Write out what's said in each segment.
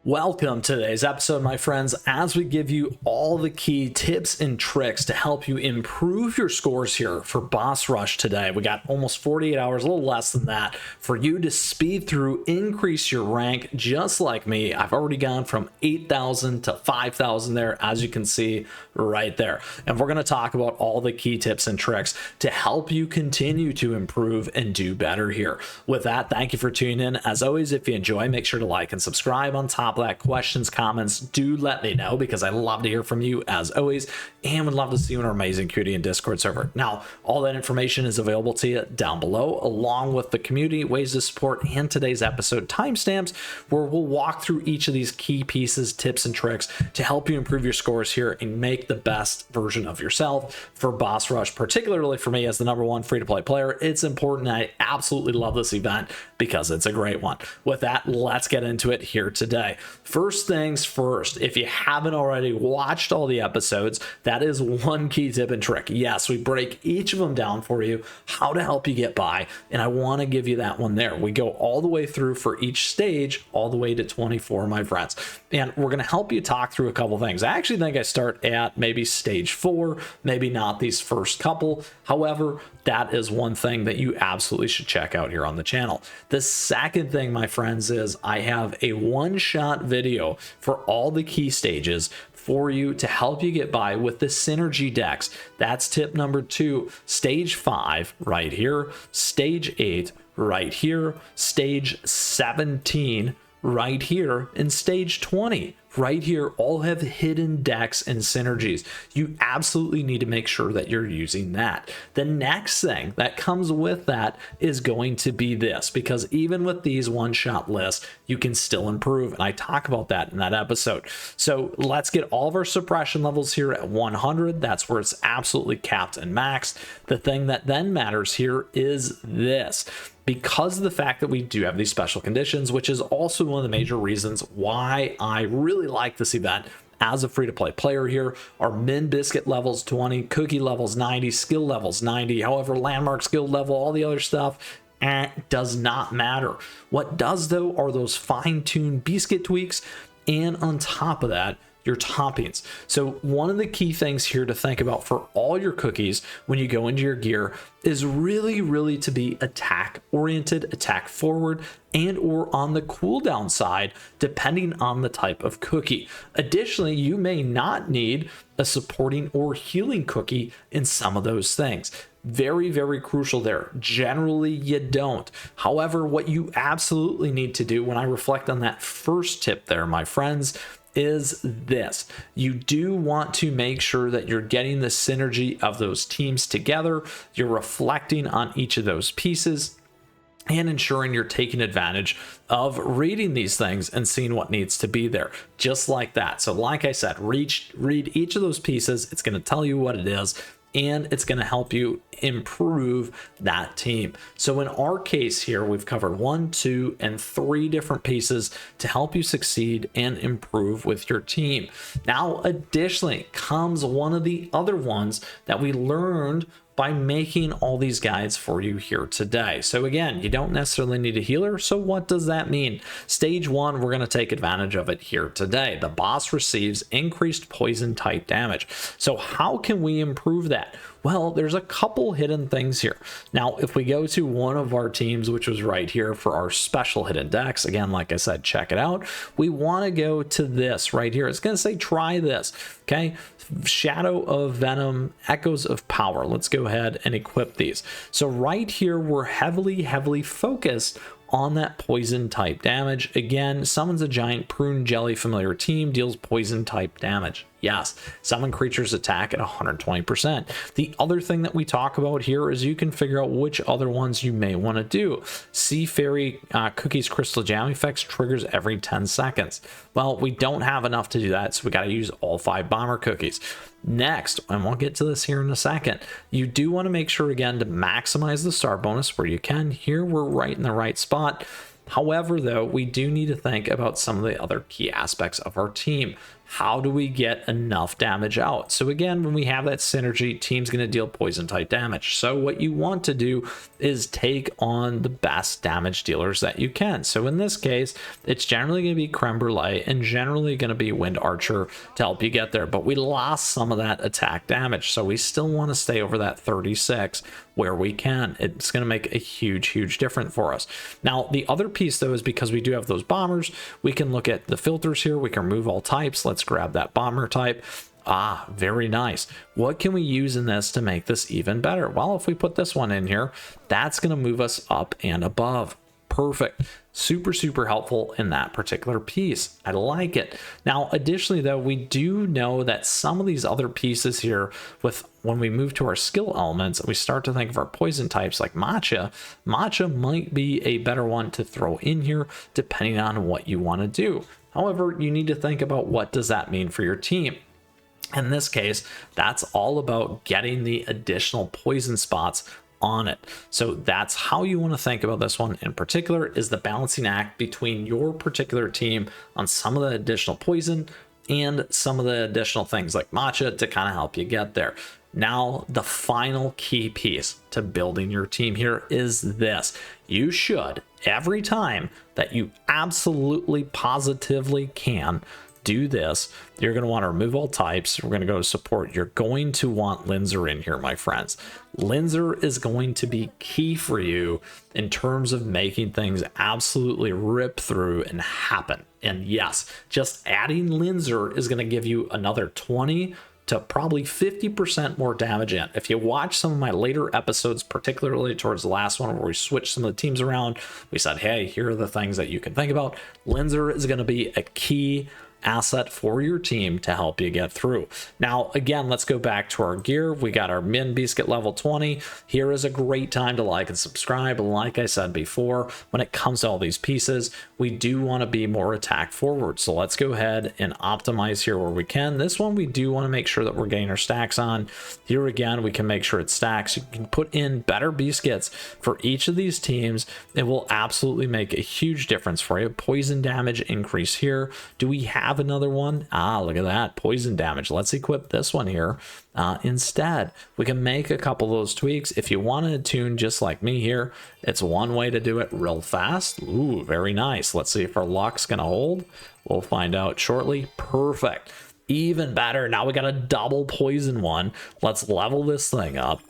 Welcome to today's episode, my friends, as we give you all the key tips and tricks to help you improve your scores here for Boss Rush today. We got almost 48 hours, a little less than that, for you to speed through, increase your rank just like me. I've already gone from 8,000 to 5,000 there, as you can see right there. And we're going to talk about all the key tips and tricks to help you continue to improve and do better here. With that, thank you for tuning in. As always, if you enjoy, make sure to like and subscribe. On top of that, questions, comments, do let me know, because I love to hear from you as always, and would love to see you in our amazing community and Discord server. Now, all that information is available to you down below, along with the community, ways to support, and today's episode timestamps, where we'll walk through each of these key pieces, tips, and tricks to help you improve your scores here and make the best version of yourself for Boss Rush. Particularly for me as the #1 free-to-play player, it's important. I absolutely love this event because it's a great one. With that, let's get into it here today. First things first, if you haven't already watched all the episodes, that is one key tip and trick. Yes, we break each of them down for you, how to help you get by, and I want to give you that one there. We go all the way through for each stage, all the way to 24, my friends. And we're going to help you talk through a couple things. I actually think I start at maybe stage 4, maybe not these first couple. However, that is one thing that you absolutely should check out here on the channel. The second thing, my friends, is I have a one-shot video for all the key stages for you to help you get by with the synergy decks. That's tip number 2. Stage 5 right here, stage 8 right here, stage 17 right here, and stage 20 right here, all have hidden decks and synergies. You absolutely need to make sure that you're using that. The next thing that comes with that is going to be this, because even with these one-shot lists, you can still improve, and I talk about that in that episode. So let's get all of our suppression levels here at 100. That's where it's absolutely capped and maxed. The thing that then matters here is this. Because of the fact that we do have these special conditions, which is also one of the major reasons why I really like this event as a free-to-play player here. Our min biscuit levels 20, cookie levels 90, skill levels 90, however, landmark skill level, all the other stuff, does not matter. What does, though, are those fine-tuned biscuit tweaks, and on top of that, your toppings. So one of the key things here to think about for all your cookies when you go into your gear is really to be attack oriented, attack forward, and or on the cooldown side, depending on the type of cookie. Additionally, you may not need a supporting or healing cookie in some of those things. Very crucial there. Generally, you don't. However, what you absolutely need to do, when I reflect on that first tip there, my friends, is this. You do want to make sure that you're getting the synergy of those teams together. You're reflecting on each of those pieces and ensuring you're taking advantage of reading these things and seeing what needs to be there, just like that. So like I said, read each of those pieces. It's going to tell you what it is, and it's going to help you improve that team. So in our case here, we've covered 1, 2, and 3 different pieces to help you succeed and improve with your team. Now, additionally, comes one of the other ones that we learned by making all these guides for you here today. So again, you don't necessarily need a healer. So what does that mean? Stage 1, we're going to take advantage of it here today. The boss receives increased poison type damage. So how can we improve that? Well, there's a couple hidden things here. Now, if we go to one of our teams, which was right here for our special hidden decks, again, like I said, check it out. We want to go to this right here. It's going to say, try this, okay? Shadow of Venom, Echoes of Power. Let's go ahead and equip these. So right here, we're heavily focused on that poison type damage. Again, summons a giant prune jelly familiar team, deals poison type damage. Yes, summon creatures attack at 120%. The other thing that we talk about here is you can figure out which other ones you may want to do. Sea Fairy Cookies Crystal Jam effects triggers every 10 seconds. Well, we don't have enough to do that, so we got to use all 5 bomber cookies. Next, and we'll get to this here in a second, you do want to make sure again to maximize the star bonus where you can. Here we're right in the right spot. However, though, we do need to think about some of the other key aspects of our team. How do we get enough damage out? So again, when we have that synergy, team's going to deal poison type damage. So what you want to do is take on the best damage dealers that you can. So in this case, it's generally going to be Creme Brulee and generally going to be Wind Archer to help you get there. But we lost some of that attack damage, so we still want to stay over that 36 where we can. It's going to make a huge difference for us. Now, the other piece, though, is because we do have those bombers, we can look at the filters here. We can remove all types. Let's grab that bomber type. Ah, very nice. What can we use in this to make this even better? Well, if we put this one in here, that's going to move us up and above. Perfect. Super helpful in that particular piece. I like it. Now, additionally, though, we do know that some of these other pieces here, with when we move to our skill elements, we start to think of our poison types like Matcha. Matcha might be a better one to throw in here depending on what you want to do. However, you need to think about what does that mean for your team. In this case, that's all about getting the additional poison spots on it. So that's how you want to think about this one in particular, is the balancing act between your particular team on some of the additional poison and some of the additional things like Matcha to kind of help you get there. Now, the final key piece to building your team here is this. You should, every time that you absolutely positively can, do this. You're going to want to remove all types. We're going to go to support. You're going to want Linder in here, my friends. Linder is going to be key for you in terms of making things absolutely rip through and happen. And yes, just adding Linder is going to give you another 20 to probably 50% more damage in. If you watch some of my later episodes, particularly towards the last one where we switched some of the teams around, we said, hey, here are the things that you can think about. Linder is going to be a key asset for your team to help you get through. Now, again, let's go back to our gear. We got our min Beascuit level 20. Here is a great time to like and subscribe. Like I said before, when it comes to all these pieces, we do want to be more attack forward. So let's go ahead and optimize here where we can. This one, we do want to make sure that we're getting our stacks on. Here again, we can make sure it stacks. You can put in better Beascuits for each of these teams. It will absolutely make a huge difference for you. Poison damage increase here. Do we have another one? Ah, look at that, poison damage. Let's equip this one here instead. We can make a couple of those tweaks. If you want to tune just like me here, it's one way to do it real fast. Ooh, very nice. Let's see if our luck's gonna hold. We'll find out shortly. Perfect. Even better. Now we got a double poison one. Let's level this thing up.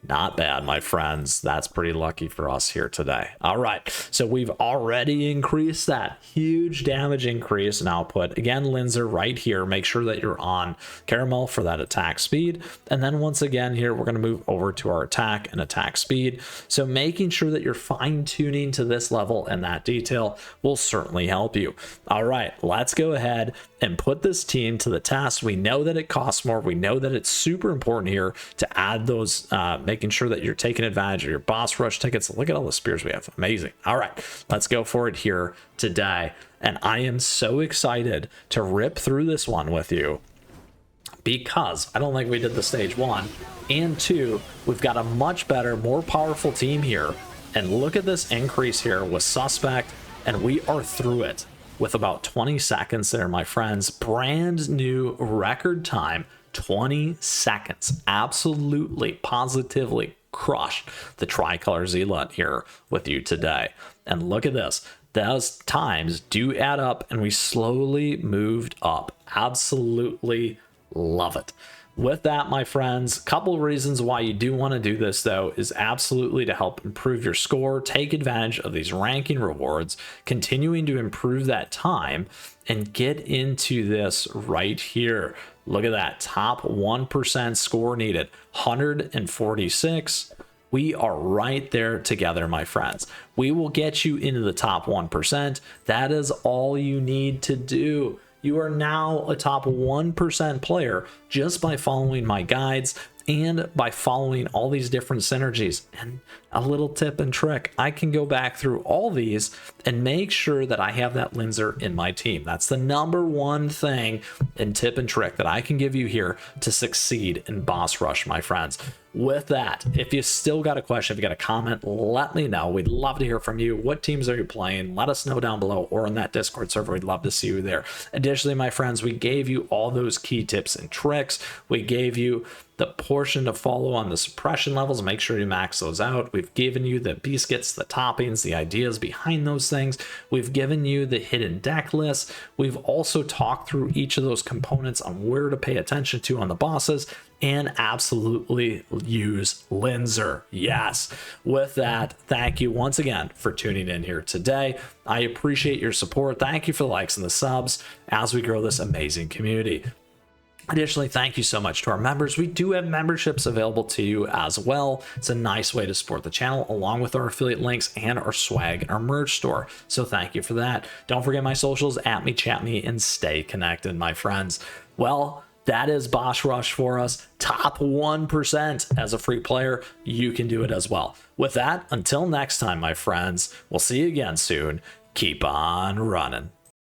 Not bad, my friends. That's pretty lucky for us here today. All right, so we've already increased that huge damage increase in output. Again, Linder right here. Make sure that you're on caramel for that attack speed. And then once again here, we're going to move over to our attack and attack speed. So making sure that you're fine tuning to this level and that detail will certainly help you. All right, let's go ahead and put this team to the test. We know that it costs more. We know that it's super important here to add those, making sure that you're taking advantage of your boss rush tickets. Look at all the spears we have. Amazing. All right, let's go for it here today. And I am so excited to rip through this one with you, because I don't think we did the stage 1 and 2. We've got a much better, more powerful team here. And look at this increase here with Suspect, and we are through it with about 20 seconds there, my friends. Brand new record time, 20 seconds. Absolutely, positively crushed the Tricolor Zealot here with you today. And look at this. Those times do add up, and we slowly moved up. Absolutely love it. With that, my friends, a couple of reasons why you do want to do this, though, is absolutely to help improve your score, take advantage of these ranking rewards, continuing to improve that time, and get into this right here. Look at that, top 1% score needed, 146. We are right there together, my friends. We will get you into the top 1%. That is all you need to do. You are now a top 1% player just by following my guides. And by following all these different synergies, and a little tip and trick, I can go back through all these and make sure that I have that Linder in my team. That's the number one thing and tip and trick that I can give you here to succeed in Boss Rush, my friends. With that, if you still got a question, if you got a comment, let me know. We'd love to hear from you. What teams are you playing? Let us know down below or in that Discord server. We'd love to see you there. Additionally, my friends, we gave you all those key tips and tricks. We gave you the portion to follow on the suppression levels. Make sure you max those out. We've given you the biscuits, the toppings, the ideas behind those things. We've given you the hidden deck list. We've also talked through each of those components on where to pay attention to on the bosses, and absolutely use Linder. Yes. With that, thank you once again for tuning in here today. I appreciate your support. Thank you for the likes and the subs as we grow this amazing community. Additionally, thank you so much to our members. We do have memberships available to you as well. It's a nice way to support the channel, along with our affiliate links and our swag and our merch store. So thank you for that. Don't forget my socials, @me, chat me, and stay connected, my friends. Well, that is Boss Rush for us. Top 1% as a free player. You can do it as well. With that, until next time, my friends, we'll see you again soon. Keep on running.